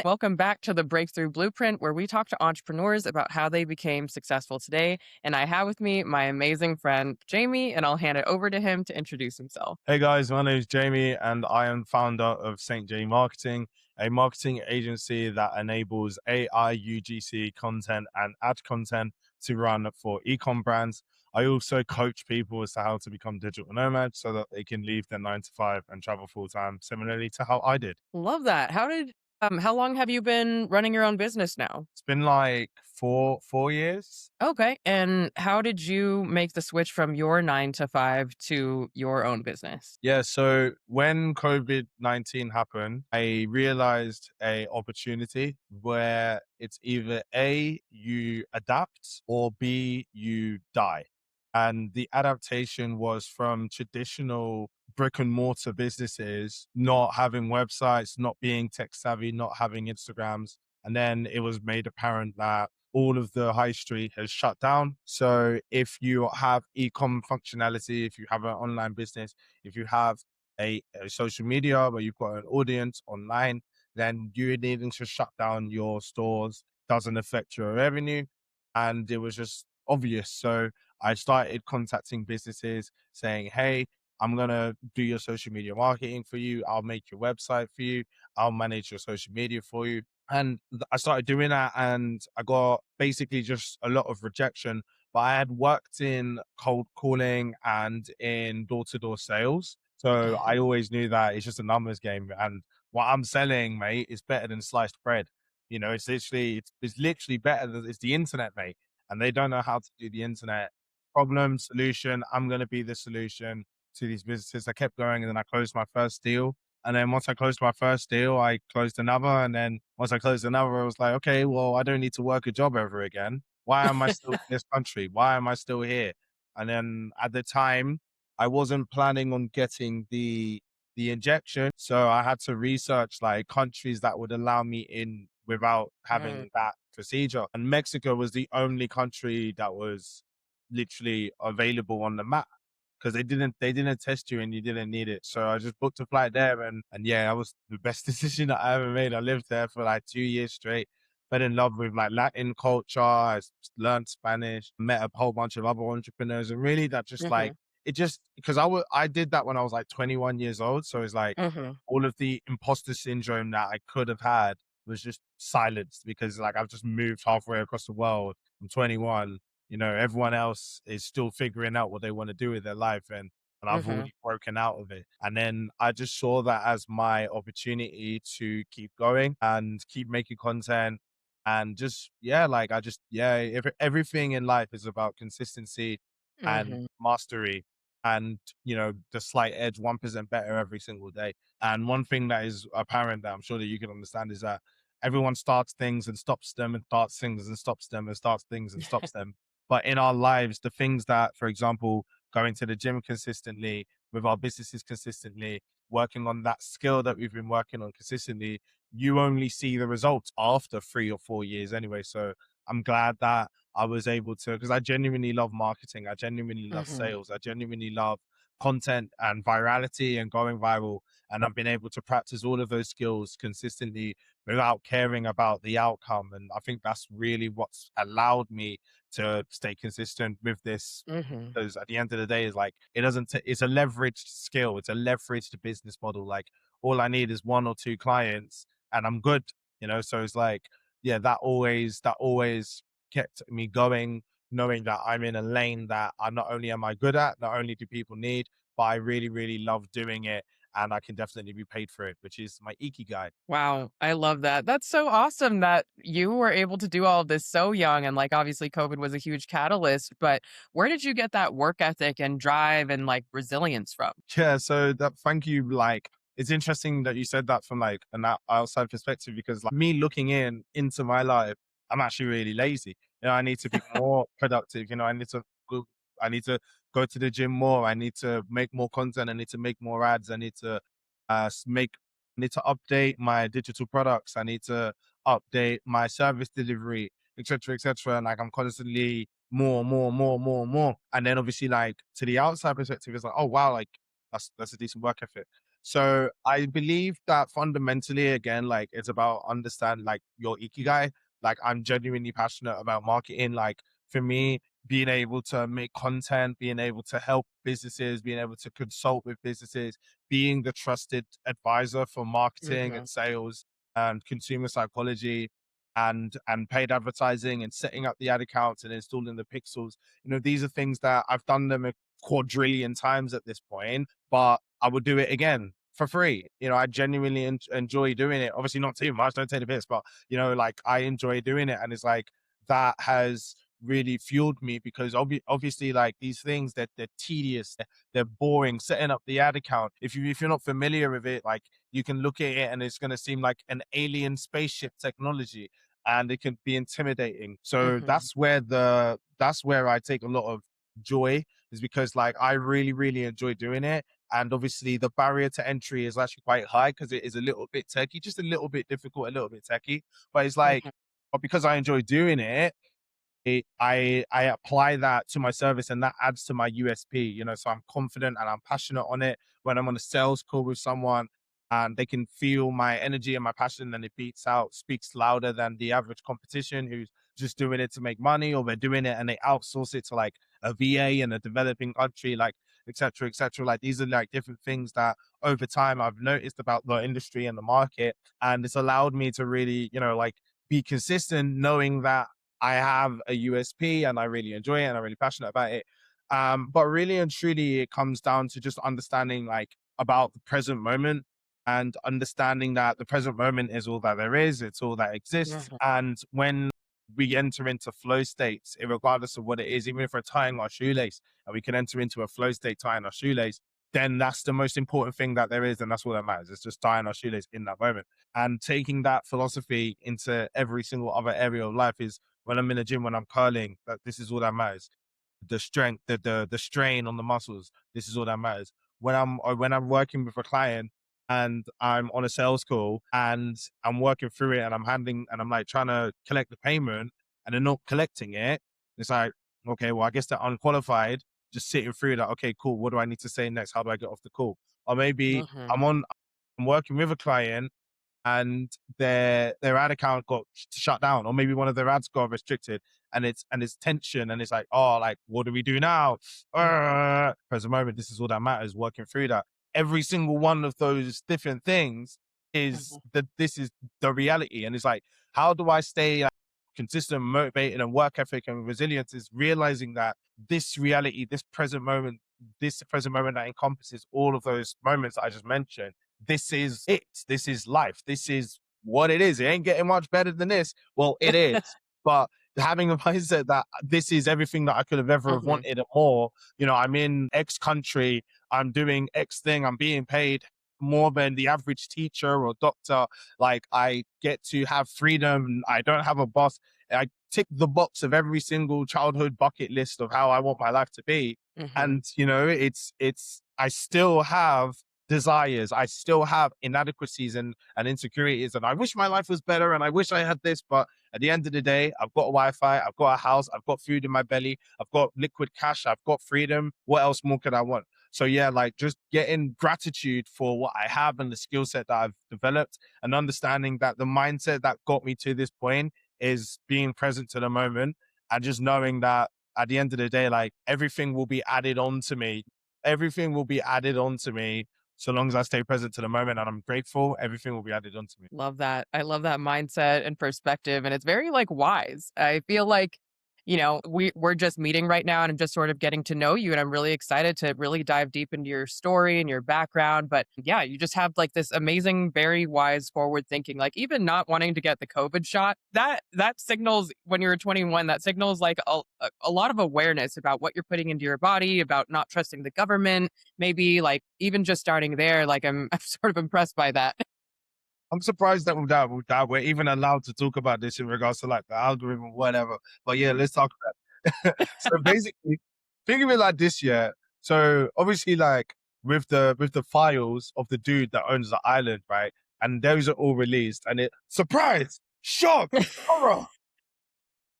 Welcome back to the Breakthrough Blueprint, where we talk to entrepreneurs about how they became successful today. And I have with me my amazing friend, Jamie, and I'll hand it over to him to introduce himself. Hey guys, my name is Jamie and I am founder of St. J Marketing, a marketing agency that enables AI UGC content and ad content to run for ecom brands. I also coach people as to how to become digital nomads so that they can leave their 9 to 5 and travel full time, similarly to how I did. Love that. How long have you been running your own business now? It's been like four years. Okay. And how did you make the switch from your 9 to 5 to your own business? Yeah, so when COVID-19 happened, I realized a opportunity where it's either A, you adapt, or B, you die. And the adaptation was from traditional brick and mortar businesses, not having websites, not being tech savvy, not having Instagrams. And then it was made apparent that all of the high street has shut down. So if you have e-com functionality, if you have an online business, if you have a social media where you've got an audience online, then you needing to shut down your stores doesn't affect your revenue. And it was just obvious. So I started contacting businesses saying, hey, I'm going to do your social media marketing for you. I'll make your website for you. I'll manage your social media for you. And I started doing that and I got basically just a lot of rejection. But I had worked in cold calling and in door to door sales. So I always knew that it's just a numbers game. And what I'm selling, mate, is better than sliced bread. You know, it's literally better than it's the internet, mate. And they don't know how to do the internet. Problem, solution. I'm going to be the solution to these businesses. I kept going and then I closed my first deal. And then once I closed my first deal, I closed another. And then once I closed another, I was like, okay, well, I don't need to work a job ever again. Why am I still in this country? Why am I still here? And then at the time, I wasn't planning on getting the injection. So I had to research like countries that would allow me in without Mm, having that procedure. And Mexico was the only country that was literally available on the map because they didn't test you and you didn't need it. So I just booked a flight there and yeah, that was the best decision that I ever made. I lived there for like 2 years straight. Fell in love with like Latin culture. Learned Spanish, met a whole bunch of other entrepreneurs, and really that just like mhm, it just because I did that when I was like 21 years old. So it's like mhm, all of the imposter syndrome that I could have had was just silenced because like I've just moved halfway across the world. I'm 21. You know, everyone else is still figuring out what they want to do with their life and I've mhm, already broken out of it. And then I just saw that as my opportunity to keep going and keep making content and just yeah, like I just yeah, everything in life is about consistency and mhm, mastery and you know the slight edge 1% better every single day. And one thing that is apparent that I'm sure that you can understand is that everyone starts things and stops them and starts things and stops them and starts things and stops them. But in our lives, the things that, for example, going to the gym consistently, with our businesses consistently, working on that skill that we've been working on consistently, you only see the results after 3 or 4 years anyway. So I'm glad that I was able to, because I genuinely love marketing. I genuinely love mhm, sales. I genuinely love content and virality and going viral. And I've been able to practice all of those skills consistently without caring about the outcome. And I think that's really what's allowed me to stay consistent with this. mhm, Because at the end of the day, is like it doesn't. It's a leveraged skill. It's a leveraged business model. Like all I need is one or two clients, and I'm good. You know, so it's like yeah, that always kept me going, knowing that I'm in a lane that I not only am I good at, not only do people need, but I really, really love doing it, and I can definitely be paid for it, which is my ikigai. Wow, I love that. That's so awesome that you were able to do all of this so young and like obviously COVID was a huge catalyst, but where did you get that work ethic and drive and like resilience from? Yeah, so that thank you. Like, it's interesting that you said that from like an outside perspective because like me looking into my life, I'm actually really lazy. You know, I need to be more productive. You know, I need to go to the gym more. I need to make more content. I need to make more ads. I need to make. I need to update my digital products. I need to update my service delivery, etc., etc. And like I'm constantly more, more, more, more, more. And then obviously like to the outside perspective, it's like, oh wow, like that's a decent work ethic. So I believe that fundamentally, again, like it's about understand like your ikigai. Like I'm genuinely passionate about marketing. Like for me, being able to make content, being able to help businesses, being able to consult with businesses, being the trusted advisor for marketing Mhm. and sales and consumer psychology and paid advertising and setting up the ad accounts and installing the pixels. You know, these are things that I've done them a quadrillion times at this point, but I would do it again for free. You know, I genuinely enjoy doing it. Obviously, not too much. Don't take the piss, but you know, like I enjoy doing it, and it's like that has really fueled me because obviously, like these things that they're tedious, they're boring. Setting up the ad account, if you're not familiar with it, like you can look at it and it's going to seem like an alien spaceship technology, and it can be intimidating. So Mhm. that's where I take a lot of joy, is because like I really really enjoy doing it. And obviously the barrier to entry is actually quite high because it is a little bit techy, just a little bit difficult, a little bit techy. But it's like, Mhm. but because I enjoy doing it, I apply that to my service and that adds to my USP, you know, so I'm confident and I'm passionate on it. When I'm on a sales call with someone and they can feel my energy and my passion, and it speaks louder than the average competition who's just doing it to make money, or they're doing it and they outsource it to like a VA in a developing country, like etc. etc. Like these are like different things that over time I've noticed about the industry and the market, and it's allowed me to really, you know, like be consistent knowing that I have a USP and I really enjoy it and I'm really passionate about it. But really and truly, it comes down to just understanding like about the present moment and understanding that the present moment is all that there is, it's all that exists. Mhm. And when we enter into flow states, regardless of what it is, even if we're tying our shoelace and we can enter into a flow state tying our shoelace, then that's the most important thing that there is. And that's all that matters. It's just tying our shoelace in that moment. And taking that philosophy into every single other area of life is when I'm in the gym, when I'm curling, that this is all that matters. The strength, the strain on the muscles, this is all that matters. When I'm working with a client and I'm on a sales call and I'm working through it and I'm handling and I'm like trying to collect the payment and they're not collecting it, it's like, okay, well, I guess they're unqualified, just sitting through that. Okay, cool. What do I need to say next? How do I get off the call? Or maybe Mhm. I'm working with a client and their ad account got shut down, or maybe one of their ads got restricted, and it's tension, and it's like, oh, like what do we do now? Present moment, this is all that matters. Working through that, every single one of those different things is Mhm. that this is the reality, and it's like, how do I stay like, consistent, motivated, and work ethic and resilience? Is realizing that this reality, this present moment that encompasses all of those moments that I just mentioned, this is it. This is life. This is what it is. It ain't getting much better than this. Well, it is. But having a mindset that this is everything that I could have ever have Mhm. wanted and more, you know, I'm in X country, I'm doing X thing, I'm being paid more than the average teacher or doctor. Like I get to have freedom. I don't have a boss. I tick the box of every single childhood bucket list of how I want my life to be. Mhm. And you know, it's I still have desires. I still have inadequacies and insecurities. And I wish my life was better and I wish I had this. But at the end of the day, I've got Wi Fi, I've got a house, I've got food in my belly, I've got liquid cash, I've got freedom. What else more could I want? So, yeah, like just getting gratitude for what I have and the skill set that I've developed, and understanding that the mindset that got me to this point is being present to the moment, and just knowing that at the end of the day, like everything will be added on to me. Everything will be added on to me so long as I stay present to the moment and I'm grateful, everything will be added onto me. Love that. I love that mindset and perspective, and it's very, like, wise. I feel like, we're just meeting right now, and I'm just sort of getting to know you, and I'm really excited to really dive deep into your story and your background, but, yeah, you just have, like, this amazing, very wise, forward thinking, like, even not wanting to get the COVID shot, that signals when you're 21, that signals, like, a lot of awareness about what you're putting into your body, about not trusting the government, maybe, like, even just starting there, like, I'm sort of impressed by that. I'm surprised that without we're even allowed to talk about this in regards to like the algorithm, whatever. But yeah, let's talk about it. So basically, think of it like this, yeah. So obviously, like with the files of the dude that owns the island, right? And those are all released, and it surprise, shock, horror.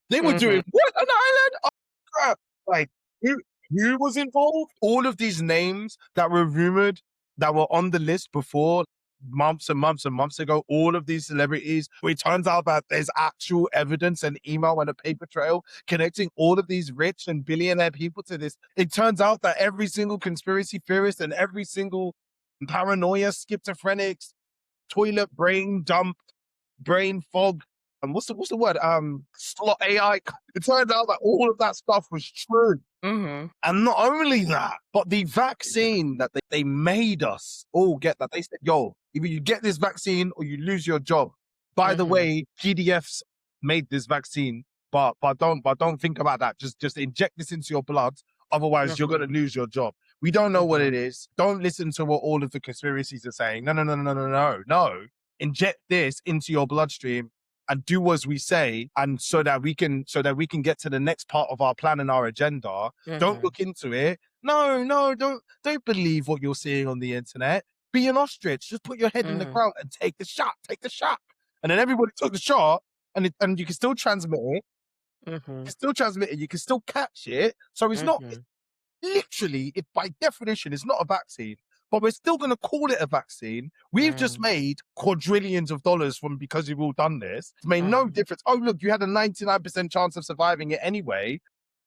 They were Mhm. doing what on the island? Oh, crap. Like who who was involved? All of these names that were rumored that were on the list before months and months and months ago, all of these celebrities, it turns out that there's actual evidence and email and a paper trail connecting all of these rich and billionaire people to this. It turns out that every single conspiracy theorist and every single paranoia, schizophrenics, toilet brain dump, brain fog, and what's the word? Slot AI. It turns out that all of that stuff was true. Mhm. And not only that, but the vaccine that they made us all get, that they said, yo, either you get this vaccine or you lose your job. By the Mhm. way, PDFs made this vaccine, but don't think about that. Just inject this into your blood. Otherwise, you're gonna Mhm. lose your job. We don't know what it Mhm. is. Don't listen to what all of the conspiracies are saying. No, no, no, no, no, no, no. Inject this into your bloodstream and do as we say, and so that we can get to the next part of our plan and our agenda. Don't Mhm. look into it. No, no, don't believe what you're seeing on the internet. Be an ostrich. Just put your head in the Mhm. ground and take the shot. Take the shot. And then everybody took the shot, and you can still transmit it. You Mhm. can still transmit it. You can still catch it. So it's not Mhm. literally, it by definition, it's not a vaccine, but we're still going to call it a vaccine. We've just Mm. made quadrillions of dollars from because you've all done this. It's made no Mhm. difference. Oh, look, you had a 99% chance of surviving it anyway.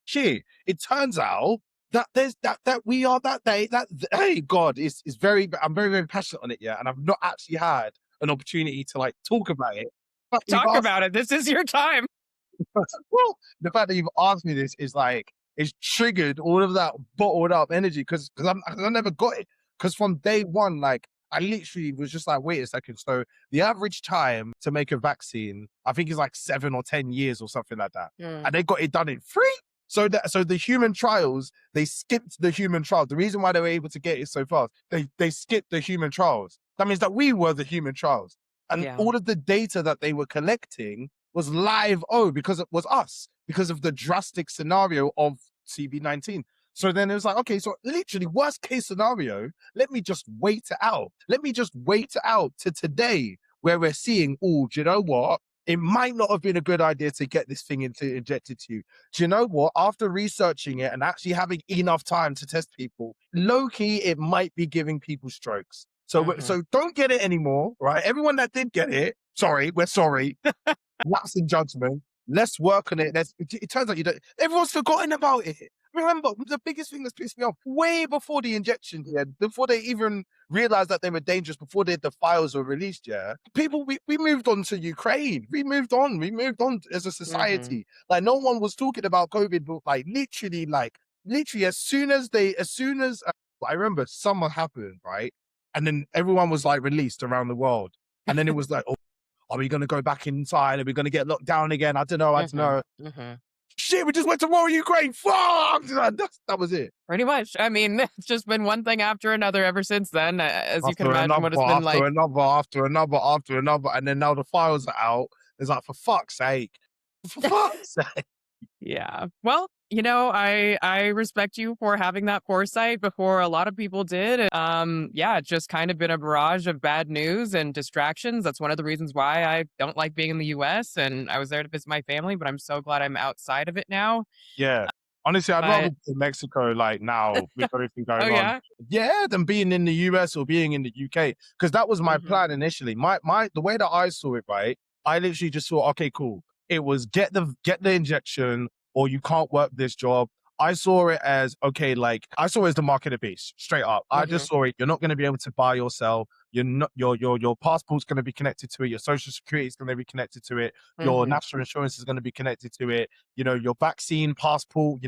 Shit, it turns out that there's that we are that day that hey God is very. I'm very very passionate on it, yeah, and I've not actually had an opportunity to like talk about it. But you've Talk asked. about it. This is your time. Well, the fact that you've asked me this is like it's triggered all of that bottled up energy because I never got it. Because from day one, like I literally was just like, wait a second. So the average time to make a vaccine, I think is like 7 or 10 years or something like that. Mm. And they got it done in three. So the human trials, they skipped the human trials. The reason why they were able to get it so fast, they skipped the human trials. That means that we were the human trials. And Yeah. all of the data that they were collecting was live because it was us, because of the drastic scenario of CV-19. So then it was like, okay, so literally worst case scenario, let me just wait it out. Let me just wait it out to today where we're seeing, oh, do you know what? It might not have been a good idea to get this thing injected to you. Do you know what? After researching it and actually having enough time to test people, low key, it might be giving people strokes. So, Mhm. so don't get it anymore, right? Everyone that did get it, sorry, we're sorry. Lapse in judgment. Let's work on it. It turns out you don't. Everyone's forgotten about it. Remember, the biggest thing that's pissed me off way before the injection, yeah, before they even realized that they were dangerous, before the files were released, yeah, people, we moved on to Ukraine. We moved on. We moved on as a Mhm. society. Like, no one was talking about COVID, but literally, as soon as I remember summer happened, right? And then everyone was like released around the world. And then it was like, are we going to go back inside? Are we going to get locked down again? I don't know. I don't Mhm. know. Mhm. Shit, we just went to war in Ukraine. Fuck! That was it. Pretty much. I mean, it's just been one thing after another ever since then, as you can After imagine another, what it's been after like. another, after another, after another. And then now the files are out. It's like, for fuck's sake. For fuck's sake. Yeah. Well, I respect you for having that foresight before a lot of people did. Yeah, it's just kind of been a barrage of bad news and distractions. That's one of the reasons why I don't like being in the US, and I was there to visit my family, but I'm so glad I'm outside of it now. Yeah. Honestly, I'd rather But be in Mexico like now with everything oh going on. yeah. Yeah, than being in the US or being in the UK. Because that was my Mhm. plan initially. My the way that I saw it, right? I literally just thought, okay, cool. It was get the injection or you can't work this job. I saw it as okay, like I saw it as the mark of the beast, straight up. I just Mhm. saw it. You're not going to be able to buy or sell. You're not your passport's going to be connected to it. Your social security is going to be connected to it. Your Mhm. national insurance is going to be connected to it. Your vaccine passport,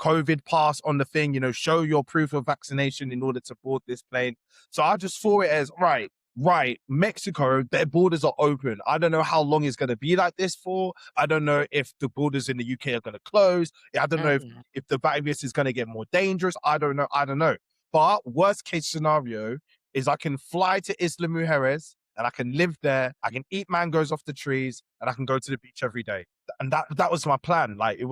COVID pass on the thing, show your proof of vaccination in order to board this plane. So I just saw it as right, Mexico, their borders are open. I don't know how long it's going to be like this for. I don't know if the borders in the UK are going to close. I don't know Mhm. if the virus is going to get more dangerous. I don't know. I don't know. But worst case scenario is I can fly to Isla Mujeres and I can live there. I can eat mangoes off the trees and I can go to the beach every day. And that was my plan. Like Mhm. it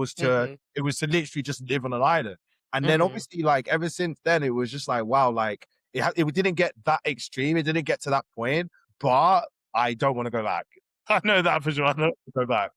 was to literally just live on an island. And then Mhm. obviously, like ever since then, it was just like, wow, like it didn't get that extreme. It didn't get to that point, but I don't want to go back. I know that for sure. I don't want to go back.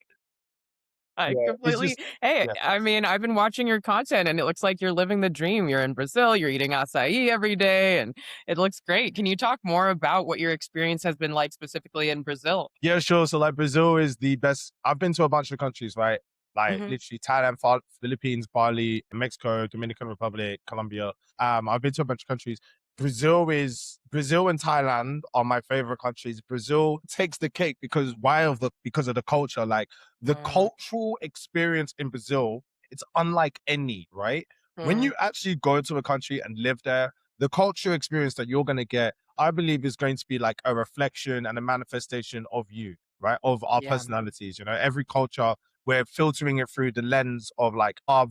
I Yeah, it's completely just hey, yeah. I mean, I've been watching your content and it looks like you're living the dream. You're in Brazil, you're eating acai every day, and it looks great. Can you talk more about what your experience has been like specifically in Brazil? Yeah, sure. So like Brazil is the best. I've been to a bunch of countries, right? Like Mhm. literally Thailand, Philippines, Bali, Mexico, Dominican Republic, Colombia. I've been to a bunch of countries. Brazil and Thailand are my favorite countries. Brazil takes the cake because of the culture. Like the Mm, cultural experience in Brazil, it's unlike any, right? When mhm. you actually go to a country and live there, the cultural experience that you're gonna get I believe is going to be like a reflection and a manifestation of you, right? Of our Yeah. personalities. You know, every culture, we're filtering it through the lens of like our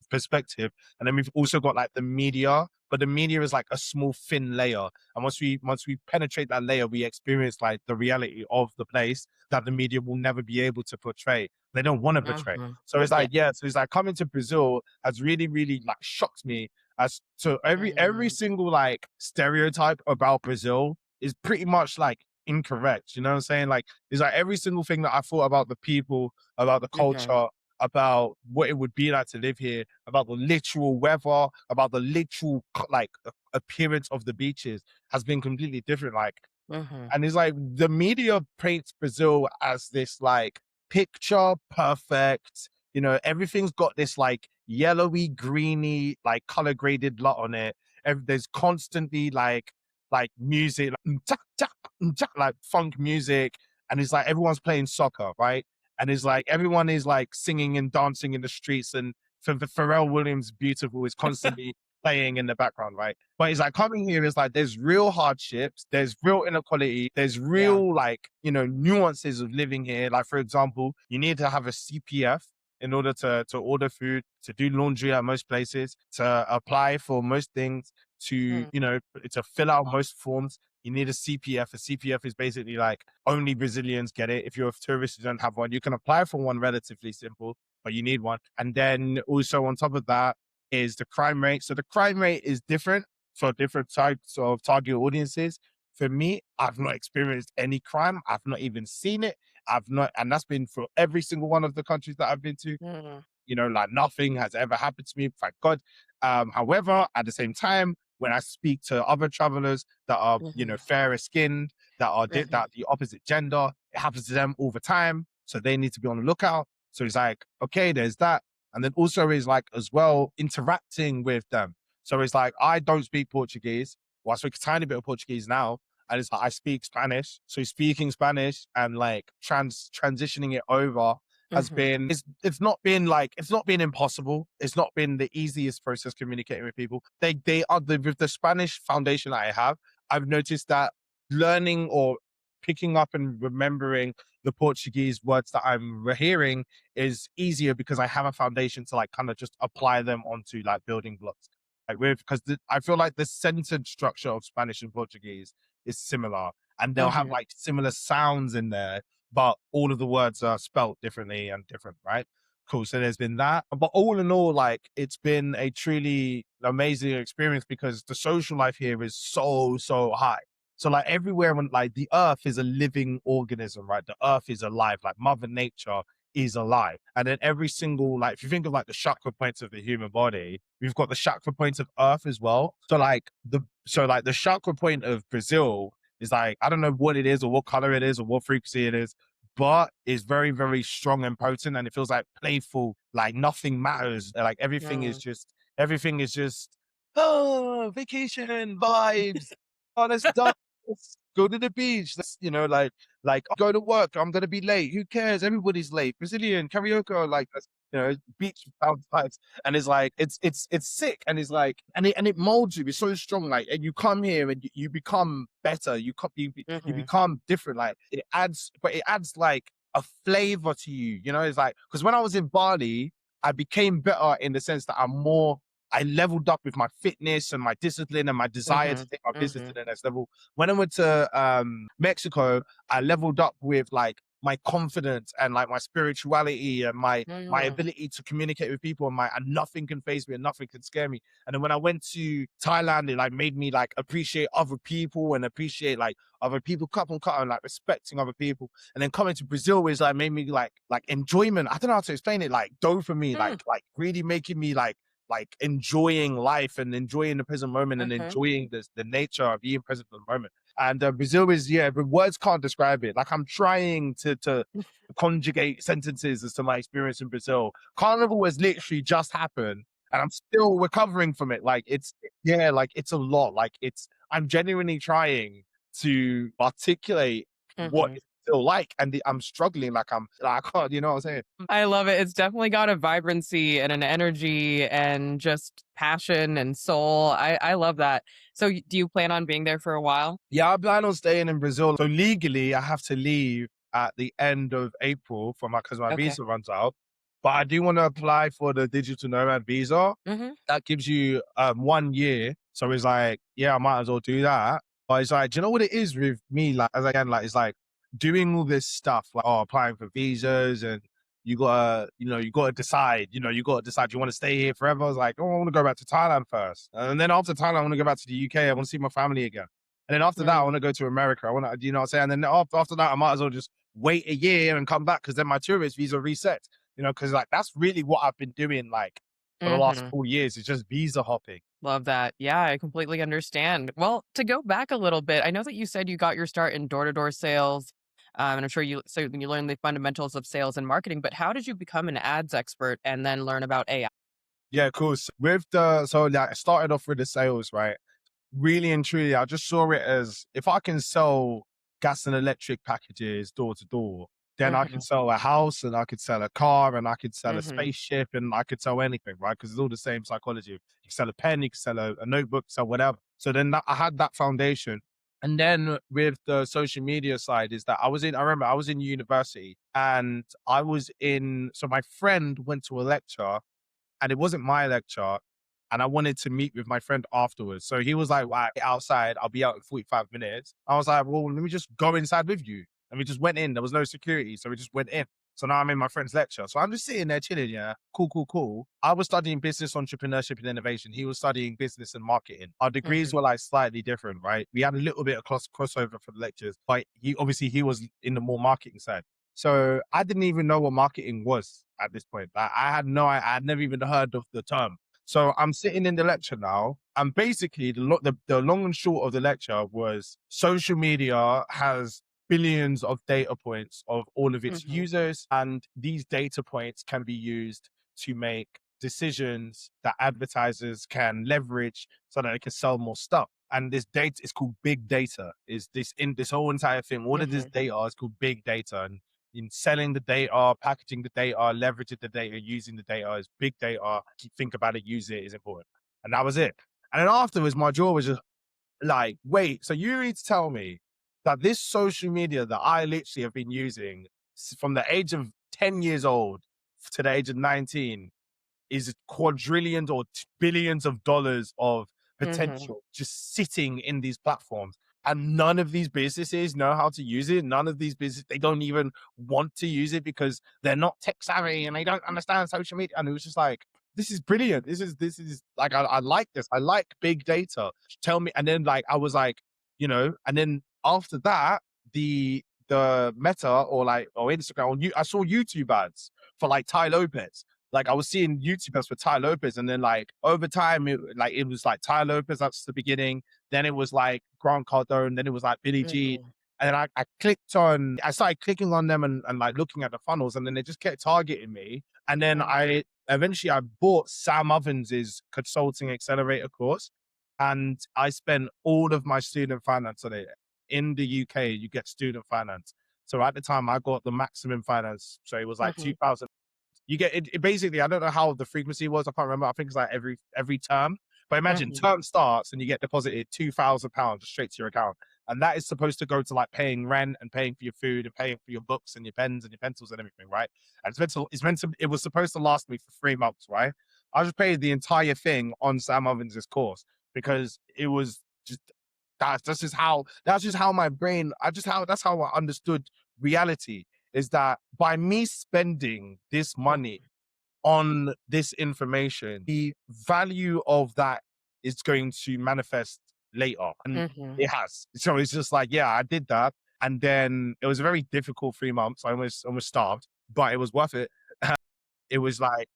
perspective. And then we've also got like the media, but the media is like a small thin layer. And once we penetrate that layer, we experience like the reality of the place that the media will never be able to portray. They don't want to portray. Mhm. So it's Yeah. like, yeah, so it's like coming to Brazil has really, really like shocked me as so every Mm, single like stereotype about Brazil is pretty much like incorrect. You know what I'm saying? Like it's like every single thing that I thought about the people, about the mhm. culture, about what it would be like to live here, about the literal weather, about the literal like appearance of the beaches has been completely different. Like Mhm. and it's like the media paints Brazil as this like picture perfect, you know, everything's got this like yellowy, greeny, like color graded lot on it. There's constantly like music, like, like funk music, and it's like everyone's playing soccer, right? And it's like everyone is like singing and dancing in the streets, and for the Pharrell Williams "Beautiful" is constantly playing in the background, right? But it's like coming here is like there's real hardships, there's real inequality, there's Yeah. real like, you know, nuances of living here. Like, for example, you need to have a CPF in order to order food, to do laundry at most places, to apply for most things, to, Mm, you know, to fill out most forms. You need a CPF. A CPF is basically like only Brazilians get it. If you're a tourist, you don't have one. You can apply for one relatively simple, but you need one. And then also on top of that, is the crime rate. So the crime rate is different for different types of target audiences. For me, I've not experienced any crime. I've not even seen it. I've not, and that's been for every single one of the countries that I've been to. mm, You know, like nothing has ever happened to me, thank God. However, at the same time, when I speak to other travelers that are, you know, mhm, fairer skinned, mhm, that the opposite gender, it happens to them all the time. So they need to be on the lookout. So it's like, okay, there's that. And then also is like as well interacting with them. So it's like I don't speak Portuguese. Well, I speak a tiny bit of Portuguese now. And it's like I speak Spanish. So speaking Spanish and like transitioning it over has mhm, been it's not been impossible. It's not been the easiest process communicating with people. They are with the Spanish foundation that I have, I've noticed that learning or picking up and remembering the Portuguese words that I'm hearing is easier because I have a foundation to like kind of just apply them onto like building blocks. Like with because I feel like the sentence structure of Spanish and Portuguese is similar, and they'll have mhm, like similar sounds in there but all of the words are spelt differently and different, right? Cool. So there's been that. But all in all, like it's been a truly amazing experience because the social life here is so, so high. So like everywhere when like the earth is a living organism, right? The earth is alive, like Mother Nature is alive. And then every single like if you think of like the chakra points of the human body, we've got the chakra points of earth as well. So like the chakra point of Brazil is like I don't know what it is or what color it is or what frequency it is, but it's very, very strong and potent, and it feels like playful, like nothing matters. Like mm, everything is just oh vacation vibes. Oh, let's done. Let's go to the beach. Let's like go to work. I'm gonna be late. Who cares? Everybody's late. Brazilian karaoke, like that's beach vibes, and it's like it's sick, and it's like and it molds you. It's so strong, like and you come here and you become better. You mhm, become different. Like it adds like a flavor to you. You know, it's like because when I was in Bali, I became better in the sense that I leveled up with my fitness and my discipline and my desire to mhm, take my business to mhm, the next level. When I went to Mexico, I leveled up with like my confidence and like my spirituality and my Mhm. ability to communicate with people, and my and nothing can phase me and nothing can scare me. And then when I went to Thailand, it like made me like appreciate other people and appreciate like other people cut on cut and like respecting other people. And then coming to Brazil is like made me like enjoyment. I don't know how to explain it. Like dopamine, Mm. like really making me like enjoying life and enjoying the present moment and Mhm. enjoying the nature of being present for the moment. And Brazil is, yeah, but words can't describe it. Like I'm trying to conjugate sentences as to my experience in Brazil. Carnival has literally just happened, and I'm still recovering from it. Like it's yeah, like it's a lot. Like it's I'm genuinely trying to articulate what Mhm. it's still like, and I'm struggling. Like I'm like I can't. You know what I'm saying? I love it. It's definitely got a vibrancy and an energy and just passion and soul. I love that. So, do you plan on being there for a while? Yeah, I plan on staying in Brazil. So legally, I have to leave at the end of April for my because my Okay. visa runs out. But I do want to apply for the digital nomad visa. Mhm. That gives you 1 year. So it's like, yeah, I might as well do that. But it's like, do you know what it is with me? Like, as again, like it's like doing all this stuff, like applying for visas, and you gotta decide, you gotta decide, you want to stay here forever. I was like, oh, I want to go back to Thailand first. And then after Thailand, I want to go back to the UK. I want to see my family again. And then after that, I want Mm. to go to America. I want to, you know what I'm saying? And then after that, I might as well just wait a year and come back because then my tourist visa resets, because like that's really what I've been doing like for the last Mhm. 4 years. It's just visa hopping. Love that. Yeah, I completely understand. Well, to go back a little bit, I know that you said you got your start in door-to-door sales, and I'm sure you learned the fundamentals of sales and marketing, but how did you become an ads expert and then learn about AI? Yeah, cool. So like I started off with the sales, right? Really and truly, I just saw it as if I can sell gas and electric packages door to door, then I could Mhm. sell a house and I could sell a car and I could sell a Mhm. spaceship and I could sell anything, right? Because it's all the same psychology. You can sell a pen, you can sell a notebook, sell whatever. So then I had that foundation. And then with the social media side is that I remember I was in university and so my friend went to a lecture and it wasn't my lecture. And I wanted to meet with my friend afterwards. So he was like, "Right, outside, I'll be out in 45 minutes." I was like, "Well, let me just go inside with you." And we just went in. There was no security. So we just went in. So now I'm in my friend's lecture. So I'm just sitting there chilling. Yeah. Cool, cool, cool. I was studying business, entrepreneurship, and innovation. He was studying business and marketing. Our degrees Mhm. were like slightly different, right? We had a little bit of crossover for the lectures, but he was in the more marketing side. So I didn't even know what marketing was at this point. Like, I had never even heard of the term. So I'm sitting in the lecture now, and basically the long and short of the lecture was social media has billions of data points of all of its Mhm. users, and these data points can be used to make decisions that advertisers can leverage so that they can sell more stuff. And this data is called big data. Is this in this whole entire thing? All of this Mhm. data is called big data, and in selling the data, packaging the data, leveraging the data, using the data is big data. Think about it, use it is important. And that was it. And then afterwards, my jaw was just like, wait, so you need to tell me that this social media that I literally have been using from the age of 10 years old to the age of 19 is quadrillions or billions of dollars of Mhm. potential just sitting in these platforms. And none of these businesses know how to use it. None of these businesses, they don't even want to use it because they're not tech savvy and they don't understand social media. And it was just like, this is brilliant. This is like, I like this. I like big data. Tell me. And then like, I was like, and then after that, the Meta or Instagram, I saw YouTube ads for like Ty Lopez. Like I was seeing YouTubers for Ty Lopez, and then like over time, it was like Ty Lopez. That's the beginning. Then it was like Grant Cardone. Then it was like Bidiki. Mhm. And then I started clicking on them and like looking at the funnels, and then they just kept targeting me. And then Mhm. I bought Sam Ovens's consulting accelerator course, and I spent all of my student finance on it. In the UK, you get student finance. So at the time, I got the maximum finance. So it was like Mhm. 2,000. You get it basically. I don't know how the frequency was. I can't remember. I think it's like every term. But imagine Mhm. term starts and you get deposited £2,000 straight to your account, and that is supposed to go to like paying rent and paying for your food and paying for your books and your pens and your pencils and everything, right? And it was supposed to last me for 3 months, right? I just paid the entire thing on Sam Ovens' course because it was just that's just how my brain. That's how I understood reality. is that by me spending this money on this information, the value of that is going to manifest later. And Mhm. it has. So it's just like, yeah, I did that. And then it was a very difficult 3 months. I almost starved, but it was worth it. It was like,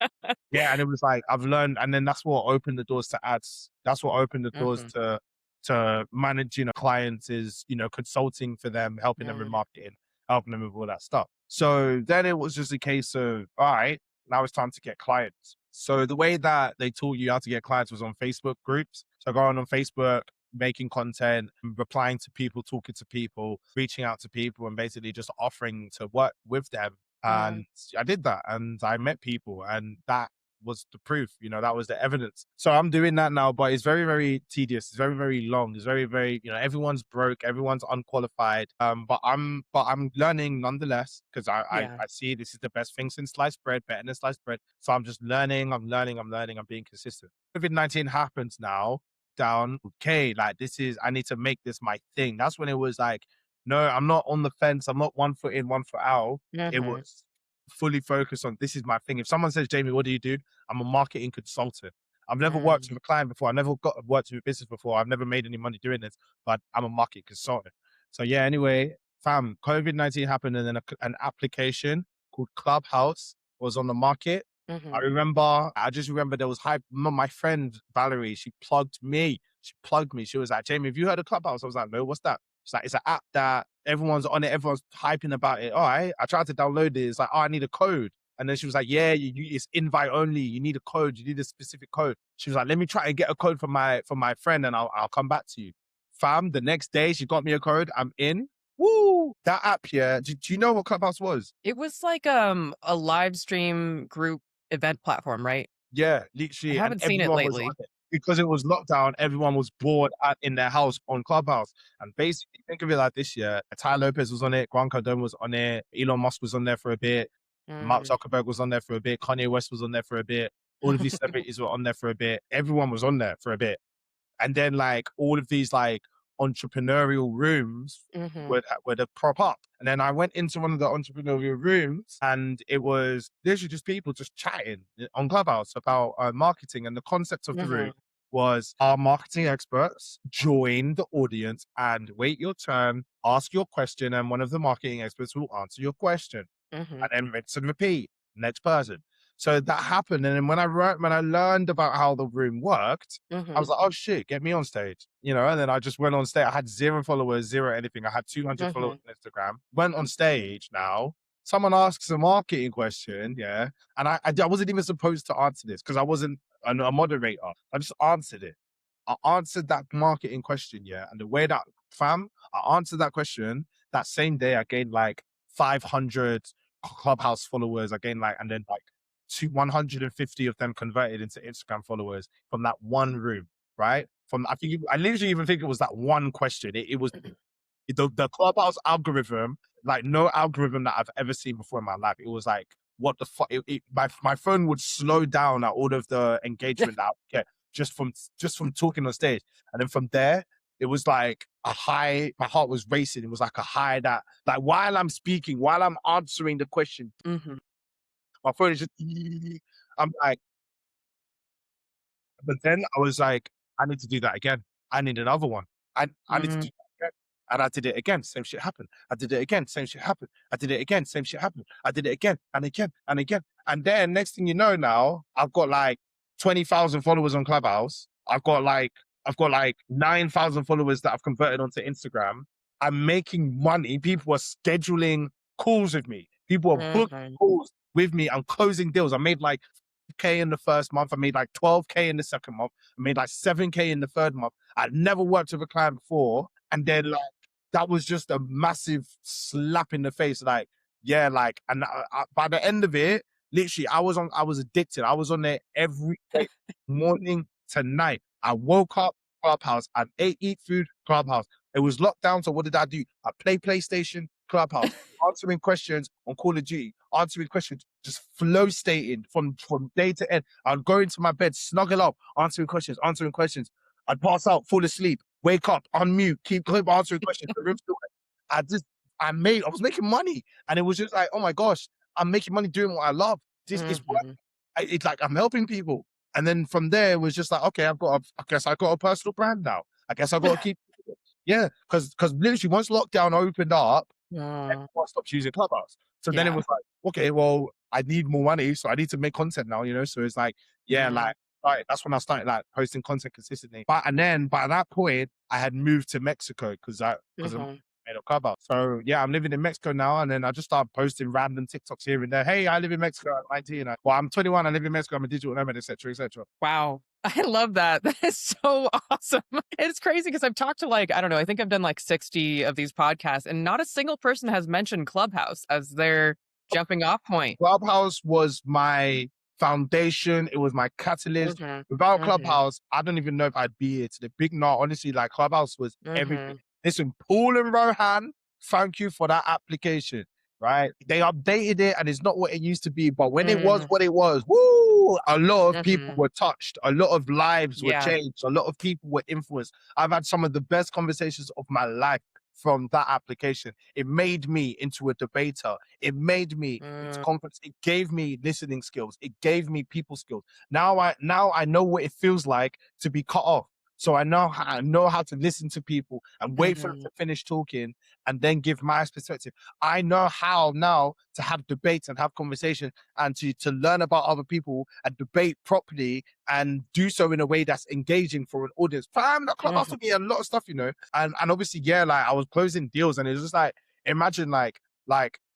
yeah, and it was like I've learned, and then that's what opened the doors to ads. That's what opened the doors Mhm. to managing clients, is consulting for them, helping them with Mm. marketing, helping them with all that stuff. So then it was just a case of, all right, now it's time to get clients. So the way that they taught you how to get clients was on Facebook groups. So going on Facebook, making content, replying to people, talking to people, reaching out to people, and basically just offering to work with them. Mm. And I did that, and I met people, and that was the proof, that was the evidence. So I'm doing that now, but it's very, very tedious. It's very, very long. It's very, very, everyone's broke, everyone's unqualified. But I'm learning nonetheless, because Yeah. I see this is the best thing since sliced bread, better than sliced bread. So I'm just learning, I'm learning, I'm being consistent. COVID-19 happens now, down, okay, like I need to make this my thing. That's when it was like, no, I'm not on the fence. I'm not one foot in, one foot out. It Mhm. was fully focused on, this is my thing. If someone says, Jamie, what do you do? I'm a marketing consultant. I've never worked Mm. with a client before. I've never worked with a business before. I've never made any money doing this, but I'm a marketing consultant. So yeah, anyway, fam, COVID-19 happened, and then an application called Clubhouse was on the market. Mhm. I just remember there was hype. My friend Valerie, she plugged me. She plugged me. She was like, Jamie, have you heard of Clubhouse? I was like, no, what's that? It's like, it's an app that everyone's on it. Everyone's hyping about it. All right. I tried to download it. It's like, oh, I need a code. And then she was like, yeah, it's invite only. You need a code. You need a specific code. She was like, let me try and get a code from my friend, and I'll come back to you. Fam, the next day she got me a code. I'm in. Woo! That app, yeah. Do you know what Clubhouse was? It was like, a live stream group event platform, right? Yeah, I literally, and haven't seen it everyone was on lately. it. Because it was lockdown, everyone was bored in their house on Clubhouse. And basically, think of it like this year: Ty Lopez was on it, Grant Cardone was on it, Elon Musk was on there for a bit, Mark Mm. Zuckerberg was on there for a bit, Kanye West was on there for a bit, all of these celebrities were on there for a bit. Everyone was on there for a bit. And then like all of these like entrepreneurial rooms Mhm. would prop up. And then I went into one of the entrepreneurial rooms, and it was literally just people just chatting on Clubhouse about marketing. And the concept of the room Mhm. was, our marketing experts join the audience and wait your turn, ask your question, and one of the marketing experts will answer your question, Mhm. and then rinse and repeat. Next person. So that happened, and then when I learned about how the room worked, I Mhm. was like, "Oh shit, get me on stage," And then I just went on stage. I had zero followers, zero anything. I had 200 followers Mhm. on Instagram. Went on stage. Now someone asks a marketing question, yeah, and I wasn't even supposed to answer this because I wasn't a moderator. I just answered it. I answered that marketing question, yeah, and the way that, fam, I answered that question that same day. I gained like 500 Clubhouse followers. I gained like, and then like 150 of them converted into Instagram followers from that one room, right? I literally even think it was that one question. It was the Clubhouse algorithm, like no algorithm that I've ever seen before in my life. It was like, what the fuck? My phone would slow down at all of the engagement that I would get just from talking on stage, and then from there, it was like a high. My heart was racing. It was like a high that, like, while I'm speaking, while I'm answering the question, Mhm. my phone is just. I'm like, but then I was like, I need to do that again. I need another one. I need to Mhm. do that again. And I did it again. Same shit happened. I did it again. Same shit happened. I did it again. Same shit happened. I did it again and again and again. And then next thing you know, now I've got like 20,000 followers on Clubhouse. I've got like 9,000 followers that I've converted onto Instagram. I'm making money. People are scheduling calls with me. People are booking Mhm. calls with me. I'm closing deals. I made like K in the first month. I made like 12K in the second month. I made like 7K in the third month. I'd never worked with a client before. And then like that was just a massive slap in the face. Like, yeah, like, and by the end of it, literally, I was addicted. I was on there every day, morning to night. I woke up, Clubhouse. I eat food, Clubhouse. It was locked down. So what did I do? I play PlayStation, Clubhouse, answering questions on Call of Duty, answering questions, just flow stating from day to end. I'd go into my bed, snuggle up, answering questions, answering questions. I'd pass out, fall asleep, wake up, unmute, keep answering questions. The room's still. I just, I was making money, and it was just like, oh my gosh, I'm making money doing what I love. This is work. Mhm. It's like I'm helping people. And then from there, it was just like, okay, I guess I got a personal brand now. I guess I got to keep, yeah, because literally once lockdown opened up, Mm, everyone stopped using Clubhouse. So then it yeah. was like, okay, well, I need more money, so I need to make content now, you know. So it's like, yeah, Mm, like, right, that's when I started like posting content consistently. But and then by that point, I had moved to Mexico because I mhm. made a Clubhouse. So yeah, I'm living in Mexico now, and then I just started posting random TikToks here and there. Hey, I live in Mexico at 19. Well, I'm 21. I live in Mexico. I'm a digital nomad, etc., etc. Wow. I love that. That is so awesome. It's crazy because I've talked to like, I don't know, I think I've done like 60 of these podcasts and not a single person has mentioned Clubhouse as their jumping off point. Clubhouse was my foundation. It was my catalyst. Mhm. Without Mhm. Clubhouse, I don't even know if I'd be here today. Big no, honestly, like Clubhouse was everything. Mhm. Listen, Paul and Rohan, thank you for that application. Right? They updated it and it's not what it used to be. But when it was Mm, what it was, woo, a lot of people mhm. were touched. A lot of lives were Yeah. changed. A lot of people were influenced. I've had some of the best conversations of my life from that application. It made me into a debater. It made me into Mm, confidence. It gave me listening skills. It gave me people skills. Now I know what it feels like to be cut off. So I know how to listen to people and wait for them mhm. to finish talking and then give my perspective. I know how now to have debates and have conversation and to learn about other people and debate properly and do so in a way that's engaging for an audience. Fam, that clubhouse Mhm. taught me a lot of stuff, you know. And obviously, yeah, like I was closing deals and it was just like imagine like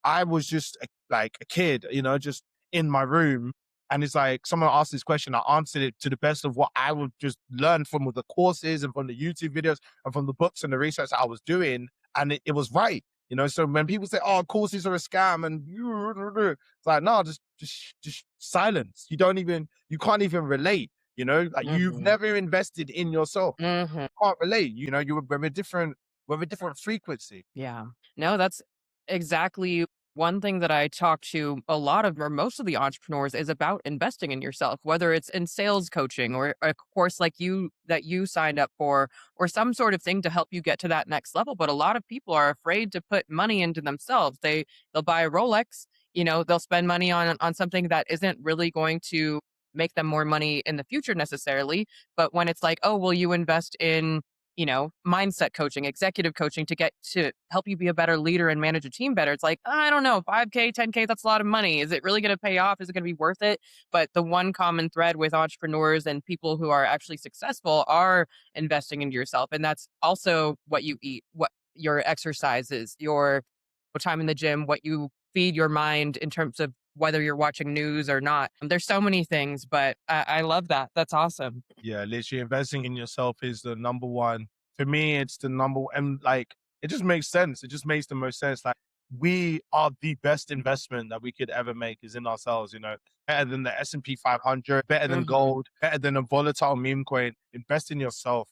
I was just like a kid, you know, just in my room. And it's like someone asked this question, I answered it to the best of what I would just learn from the courses and from the YouTube videos and from the books and the research that I was doing. And it was right, you know. So when people say, "Oh, courses are a scam," and it's like, no, just silence. You can't even relate. You know, like you've Mhm. never invested in yourself. Mhm. Can't relate. You know, we're a different frequency. Yeah. No, that's exactly one thing that I talk to a lot of or most of the entrepreneurs is about investing in yourself, whether it's in sales coaching or a course like you that you signed up for or some sort of thing to help you get to that next level. But a lot of people are afraid to put money into themselves. They'll buy a Rolex, they'll spend money on something that isn't really going to make them more money in the future necessarily. But when it's like, oh, will you invest in mindset coaching, executive coaching to get to help you be a better leader and manage a team better. It's like, I don't know, 5K, 10K, that's a lot of money. Is it really going to pay off? Is it going to be worth it? But the one common thread with entrepreneurs and people who are actually successful are investing into yourself. And that's also what you eat, what your exercises, your time in the gym, what you feed your mind in terms of whether you're watching news or not. There's so many things, but I love that. That's awesome. Yeah, literally investing in yourself is the number one. For me, it's the number one. And like, it just makes sense. It just makes the most sense. Like, we are the best investment that we could ever make is in ourselves, you know, better than the S&P 500, better than Hmm. gold, better than a volatile meme coin. Invest in yourself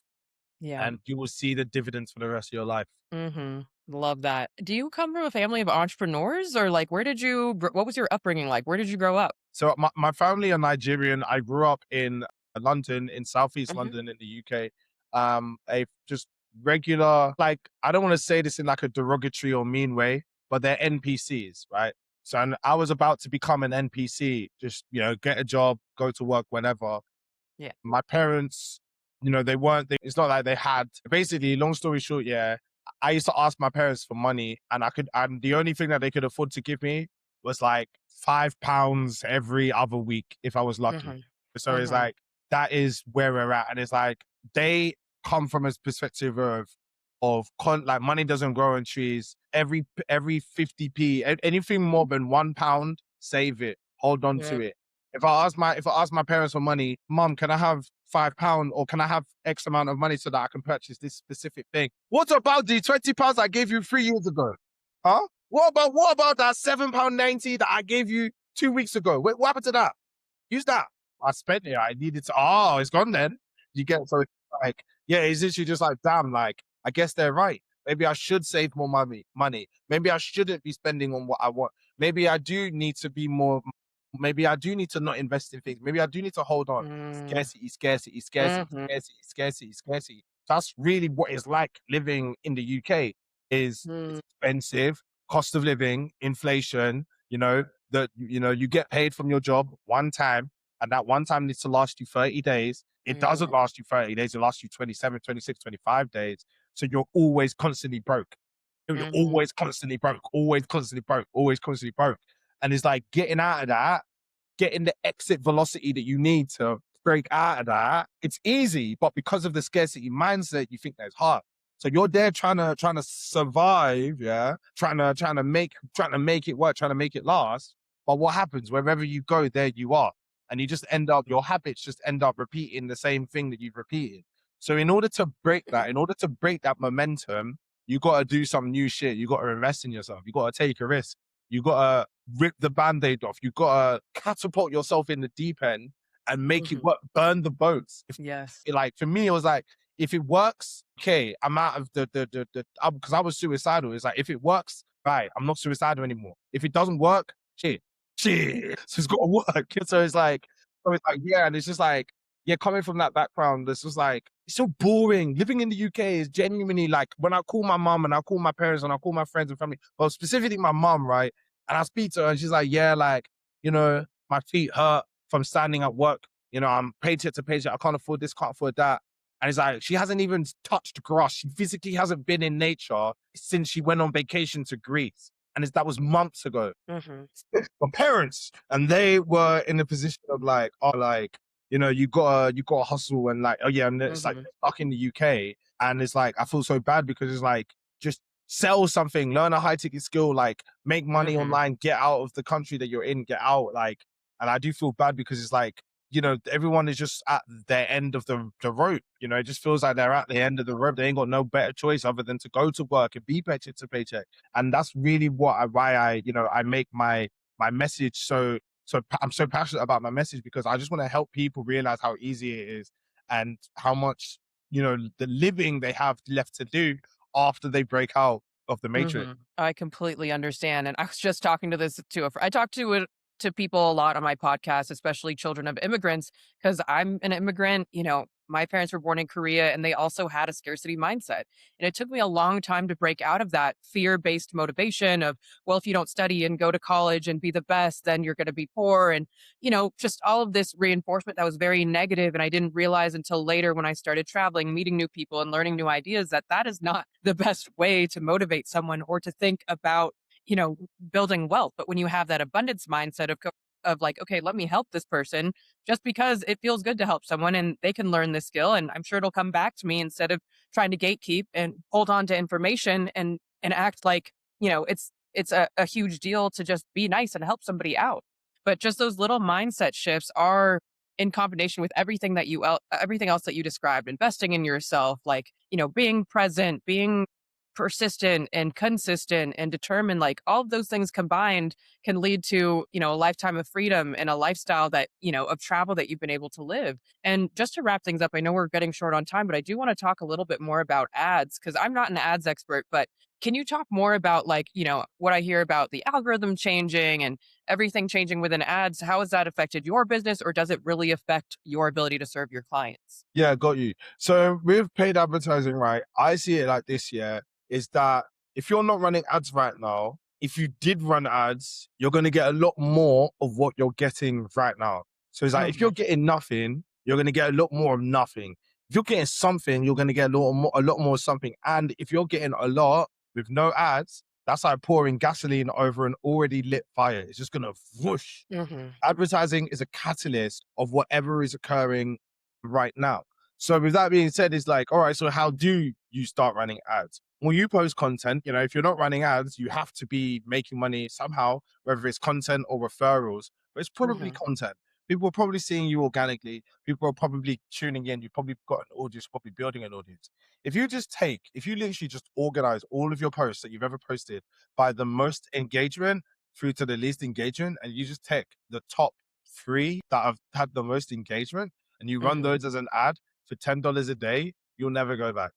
Yeah. and you will see the dividends for the rest of your life. Mhm. Love that. Do you come from a family of entrepreneurs or like what was your upbringing like? Where did you grow up? So my family are Nigerian. I grew up in London, in Southeast Mhm. London in the UK. A just regular, like I don't want to say this in like a derogatory or mean way, but they're NPCs, right? So and I was about to become an NPC, just get a job, go to work whenever. Yeah. My parents, they weren't. It's not like they had. Basically, long story short, yeah, I used to ask my parents for money, and the only thing that they could afford to give me was like £5 every other week if I was lucky. Mhm. So it's Mhm. like that is where we're at, and it's like they come from a perspective like money doesn't grow on trees. Every 50p, anything more than £1, save it, hold on Yeah. to it. If I ask my parents for money, Mom, can I have £5 or can I have X amount of money so that I can purchase this specific thing? What about the £20 I gave you 3 years ago? Huh? What about that £7.90 that I gave you 2 weeks ago? What happened to that? Use that. I spent it. I needed to. Oh, it's gone then. You get so it's like, yeah, it's literally just like, damn, like, I guess they're right. Maybe I should save more money. Maybe I shouldn't be spending on what I want. Maybe I do need to be more, maybe I do need to not invest in things. Maybe I do need to hold on. Mm. Scarcity, scarcity, scarcity, Mhm. scarcity, scarcity, scarcity. That's really what it's like living in the UK. is Mm, expensive, cost of living, inflation, that you get paid from your job one time, and that one time needs to last you 30 days. It doesn't mm, last you 30 days, it lasts you 27, 26, 25 days. So you're always constantly broke. You're mhm, always constantly broke, always constantly broke, always constantly broke. And it's like getting out of that, getting the exit velocity that you need to break out of that, it's easy, but because of the scarcity mindset, you think that it's hard. So you're there trying to survive, yeah, trying to make it work, trying to make it last. But what happens wherever you go, there you are, and you just end up your habits just end up repeating the same thing that you've repeated. So in order to break that momentum, you got to do some new shit. You got to invest in yourself. You got to take a risk. You got to rip the band-aid off. You got to catapult yourself in the deep end and make it mhm. work. Burn the boats. If Yes. like for me, it was like if it works, okay, I'm out of the because I was suicidal. It's like if it works, right, I'm not suicidal anymore. If it doesn't work, shit. So it's got to work. So it's like yeah, and it's just like yeah, coming from that background, this was like it's so boring. Living in the UK is genuinely like when I call my mom and I call my parents and I call my friends and family, well, specifically my mom, right? And I speak to her and she's like, yeah, like, my feet hurt from standing at work. I'm paycheck to paycheck. I can't afford this, can't afford that. And it's like, she hasn't even touched grass. She physically hasn't been in nature since she went on vacation to Greece. And that was months ago. Mhm, My parents, and they were in a position of like, oh, like, you gotta hustle and like, oh yeah, and it's like mhm, stuck in the UK, and it's like I feel so bad because it's like just sell something, learn a high ticket skill, like make money mhm, online, get out of the country that you're in, get out, like, and I do feel bad because it's like, everyone is just at their end of the rope. It just feels like they're at the end of the rope. They ain't got no better choice other than to go to work and be paycheck to paycheck. And that's really why I make my message I'm so passionate about my message because I just want to help people realize how easy it is and how much the living they have left to do after they break out of the matrix. mhm. I completely understand, and I was just talking to this to a fr I talk to people a lot on my podcast, especially children of immigrants, because 'cause I'm an immigrant, my parents were born in Korea, and they also had a scarcity mindset, and it took me a long time to break out of that fear-based motivation of, "Well, if you don't study and go to college and be the best, then you're gonna be poor," and, just all of this reinforcement that was very negative, and I didn't realize until later when I started traveling, meeting new people, and learning new ideas that that is not the best way to motivate someone or to think about, building wealth. But when you have that abundance mindset of like, okay, let me help this person just because it feels good to help someone and they can learn this skill and I'm sure it'll come back to me instead of trying to gatekeep and hold on to information and act like, it's a huge deal to just be nice and help somebody out. But just those little mindset shifts are in combination with everything else that you described, investing in yourself, like, being present, being persistent and consistent and determined, like all of those things combined can lead to, a lifetime of freedom and a lifestyle that, of travel that you've been able to live. And just to wrap things up, I know we're getting short on time, but I do want to talk a little bit more about ads because I'm not an ads expert, but can you talk more about like, what I hear about the algorithm changing and everything changing within ads? How has that affected your business or does it really affect your ability to serve your clients? Yeah, got you. So with paid advertising, right, I see it like this, yeah, is that if you're not running ads right now, if you did run ads, you're going to get a lot more of what you're getting right now. So it's like if you're Mhm, getting nothing, you're going to get a lot more of nothing. If you're getting something, you're going to get a lot more of something. And if you're getting a lot with no ads, that's like pouring gasoline over an already lit fire. It's just going to whoosh. mhm, Advertising is a catalyst of whatever is occurring right now. So with that being said, it's like, all right, so how do you start running ads? Well, you post content, if you're not running ads, you have to be making money somehow, whether it's content or referrals, but it's probably mhm, content. People are probably seeing you organically. People are probably tuning in. You've probably got an audience, probably building an audience. If you literally just organize all of your posts that you've ever posted by the most engagement through to the least engagement, and you just take the top three that have had the most engagement, and you run mhm. those as an ad for $10 a day, you'll never go back.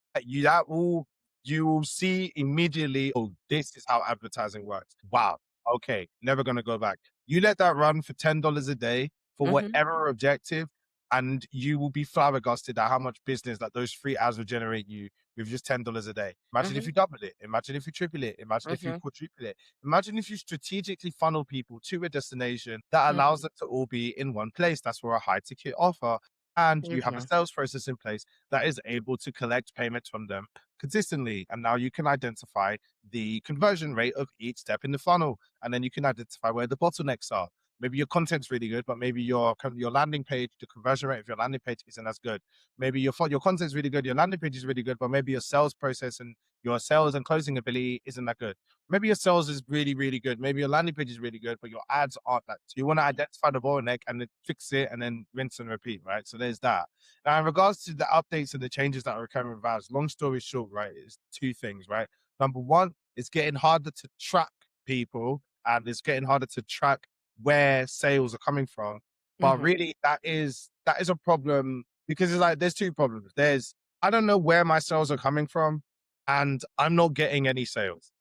You will see immediately. Oh, this is how advertising works. Wow. Okay, never gonna go back. You let that run for $10 a day for Mhm. whatever objective. and you will be flabbergasted at how much business that those 3 hours will generate you with just $10 a day. Imagine if Mhm. you double it. Imagine if you triple it. Imagine if you Mhm. quadruple it. Imagine if you strategically funnel people to a destination that allows Mhm. them to all be in one place. That's for a high ticket offer. And you have a Mhm. sales process in place that is able to collect payments from them consistently. And now you can identify the conversion rate of each step in the funnel. And then you can identify where the bottlenecks are. Maybe your content's really good, but maybe your landing page, the conversion rate of your landing page isn't as good. Maybe your content's really good, your landing page is really good, but maybe your sales process and your sales and closing ability isn't that good. Maybe your sales is really, really good. Maybe your landing page is really good, but your ads aren't that. So you want to identify the bottleneck and then fix it and then rinse and repeat, right? So there's that. Now, in regards to the updates and the changes that are occurring with ads, long story short, right, is two things, right? Number one, it's getting harder to track people and it's getting harder to track where sales are coming from. But Mhm. really that is a problem because it's like there's two problems. There's I don't know where my sales are coming from and I'm not getting any sales.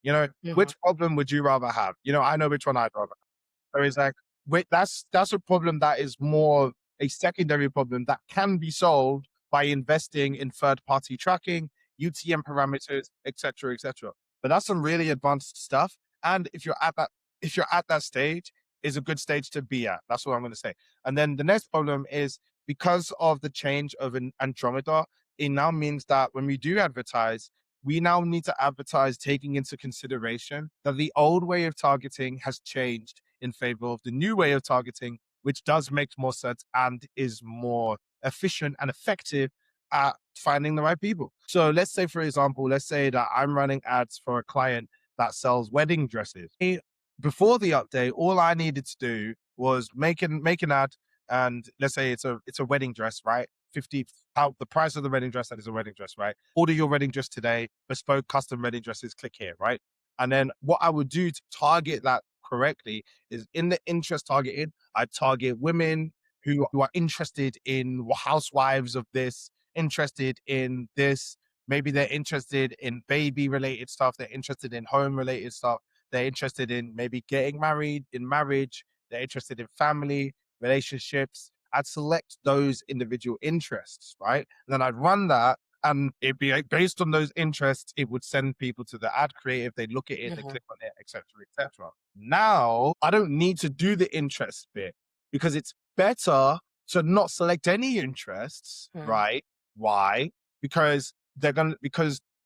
Mhm. Which problem would you rather have? I know which one I'd rather so it's like, wait, that's a problem that is more a secondary problem that can be solved by investing in third-party tracking, UTM parameters, etc., etc. But that's some really advanced stuff. And if you're at that stage, is a good stage to be at. That's what I'm going to say. And then the next problem is because of the change of an Andromeda, it now means that when we do advertise, we now need to advertise taking into consideration that the old way of targeting has changed in favor of the new way of targeting, which does make more sense and is more efficient and effective at finding the right people. So let's say, for example, let's say that I'm running ads for a client that sells wedding dresses. Before the update, all I needed to do was make an ad, and let's say it's a wedding dress, right? 50 how the price of the wedding dress that is a wedding dress, right? Order your wedding dress today, bespoke custom wedding dresses, click here, right? And then what I would do to target that correctly is in the interest targeting, I target women who are interested in housewives of this, interested in this. Maybe they're interested in baby related stuff. They're interested in home related stuff. They're interested in maybe getting married, in marriage. They're interested in family, relationships. I'd select those individual interests, right? And then I'd run that and it'd be like based on those interests, it would send people to the ad creative. They look at it, they Mhm. click on it, etc., etc. Now I don't need to do the interest bit because it's better to not select any interests, Mhm. right? Why? Because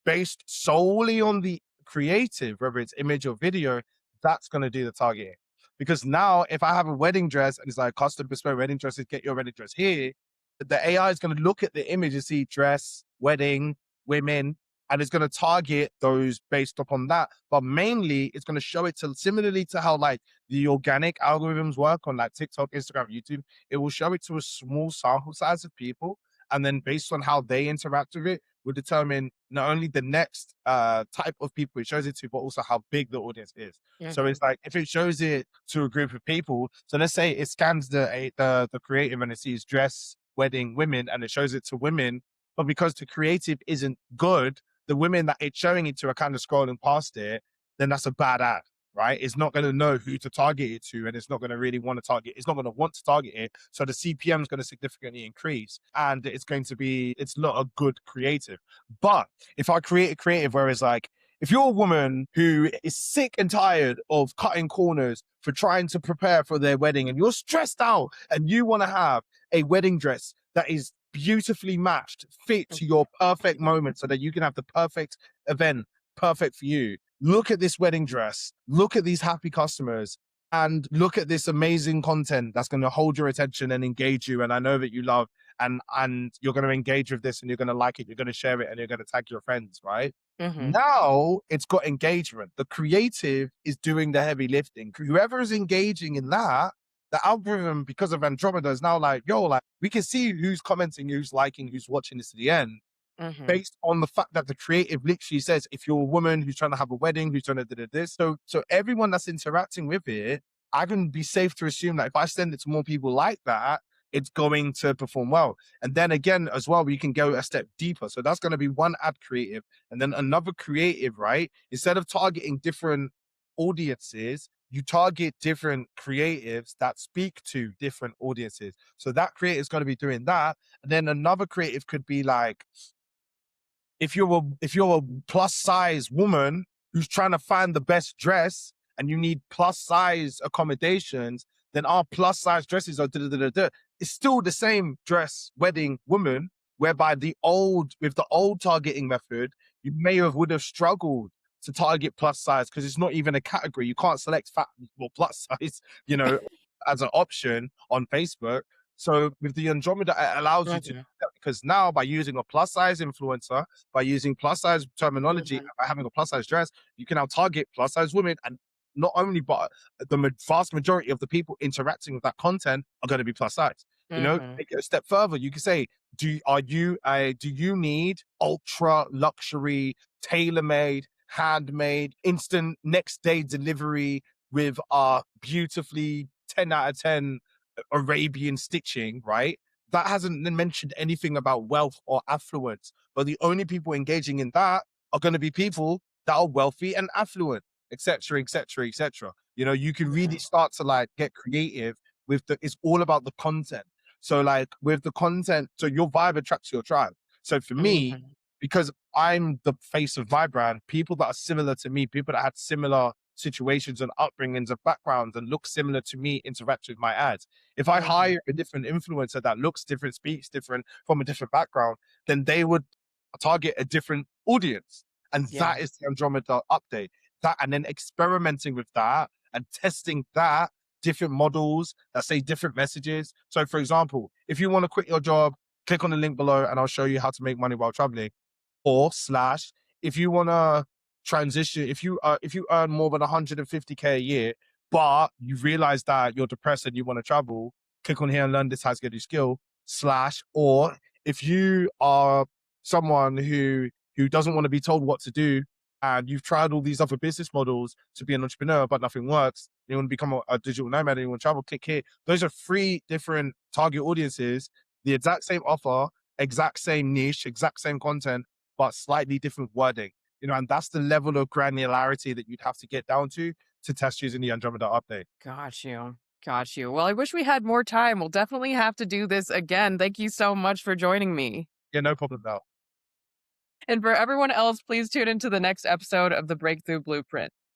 based solely on the creative, whether it's image or video, that's gonna do the targeting. Because now, if I have a wedding dress and it's like custom bespoke wedding dresses, get your wedding dress here, the AI is going to look at the image and see dress, wedding, women, and it's going to target those based upon that. But mainly, it's going to show it to similarly to how like the organic algorithms work on like TikTok, Instagram, YouTube. It will show it to a small sample size of people, and then based on how they interact with it, will determine not only the next type of people it shows it to, but also how big the audience is. So Mhm. it's like if it shows it to a group of people, so let's say it scans the creative and it sees dress, wedding, women, and it shows it to women, but because the creative isn't good, the women that it's showing it to are kind of scrolling past it, then that's a bad ad, right? It's not going to know who to target it to, and it's not going to really want to target. It's not going to want to target it, so the CPM is going to significantly increase, and it's not a good creative. But if I create a creative where it's like, if you're a woman who is sick and tired of cutting corners for trying to prepare for their wedding and you're stressed out and you want to have a wedding dress that is beautifully matched, fit to Mhm. your perfect moment so that you can have the perfect event, perfect for you. Look at this wedding dress, look at these happy customers, and look at this amazing content that's going to hold your attention and engage you. And I know that you love and you're going to engage with this and you're going to like it, you're going to share it, and you're going to tag your friends, right? Mhm. Now it's got engagement. The creative is doing the heavy lifting. Whoever is engaging in that, the algorithm, because of Andromeda, is now like, yo, like we can see who's commenting, who's liking, who's watching this to the end, Mhm. based on the fact that the creative literally says, if you're a woman who's trying to have a wedding, who's trying to do this. So everyone that's interacting with it, I can be safe to assume that if I send it to more people like that, it's going to perform well. And then again, as well, we can go a step deeper. So that's going to be one ad creative and then another creative, right? Instead of targeting different audiences, you target different creatives that speak to different audiences. So that creative is going to be doing that. And then another creative could be like, if you're a plus size woman who's trying to find the best dress and you need plus size accommodations, then our plus size dresses are da, da, da, da. It's still the same dress wedding woman, whereby with the old targeting method, you may have would have struggled to target plus size because it's not even a category. You can't select fat or plus size, you know, as an option on Facebook. So with the Andromeda, it allows you to do Mhm. that because now by using a plus size influencer, by using plus size terminology, Mhm. by having a plus size dress, you can now target plus size women. And not only, but the vast majority of the people interacting with that content are going to be plus size. You know, Mhm. take it a step further. You can say, do you need ultra luxury, tailor made, handmade, instant next day delivery with beautifully 10 out of 10 Arabian stitching, right? That hasn't mentioned anything about wealth or affluence. But the only people engaging in that are going to be people that are wealthy and affluent, etc., etc., etc. You know, you can really Mhm. start to like get creative with it's all about the content. So like with the content, so your vibe attracts your tribe. So for me, Mhm. because I'm the face of my brand, people that are similar to me, people that had similar situations and upbringings and backgrounds and look similar to me interact with my ads. If I Mhm. hire a different influencer that looks different, speaks different from a different background, then they would target a different audience. And Yeah. that is the Andromeda update. That and then experimenting with that and testing that different models that say different messages. So for example, if you want to quit your job, click on the link below and I'll show you how to make money while traveling. Or slash, if you want to transition, if you earn more than 150K a year, but you realize that you're depressed and you want to travel, click on here and learn this how to get your skill. Slash, or if you are someone who doesn't want to be told what to do and you've tried all these other business models to be an entrepreneur but nothing works, you want to become a digital nomad and you want to travel, click here. Those are three different target audiences, the exact same offer, exact same niche, exact same content, but slightly different wording. You know, and that's the level of granularity that you'd have to get down to test using the Andromeda update. Got you. Got you. Well, I wish we had more time. We'll definitely have to do this again. Thank you so much for joining me. Yeah, no problem now. And for everyone else, please tune into the next episode of the Breakthrough Blueprint.